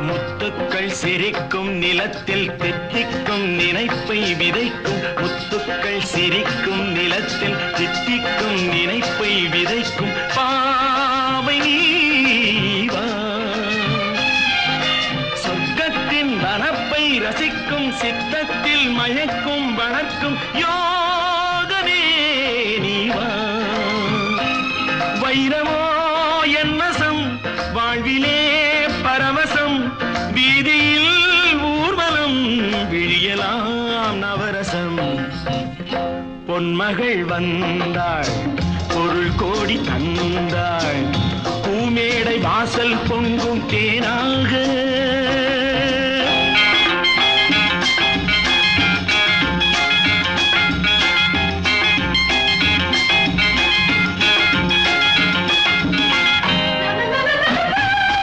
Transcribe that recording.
முத்துக்கள் சிரிக்கும் நிலத்தில் தித்திக்கும் நினைப்பை விதைக்கும். முத்துக்கள் சிரிக்கும் நிலத்தில் தித்திக்கும் நினைப்பை விதைக்கும். பாவை நீவா, சொர்க்கத்தின் வனப்பை ரசிக்கும் சித்தத்தில் மயக்கும் வளர்க்கும் யோகமே நீவா. வைரமோ என் வசம், வாழ்விலே பரவசம், வீதியில் ஊர்வலம், விழியலாம் நவரசம். பொன்மகள் வந்தாள், பொருள் கோடி தந்தாள், பூமேடை வாசல் பொங்கும் தேனாக.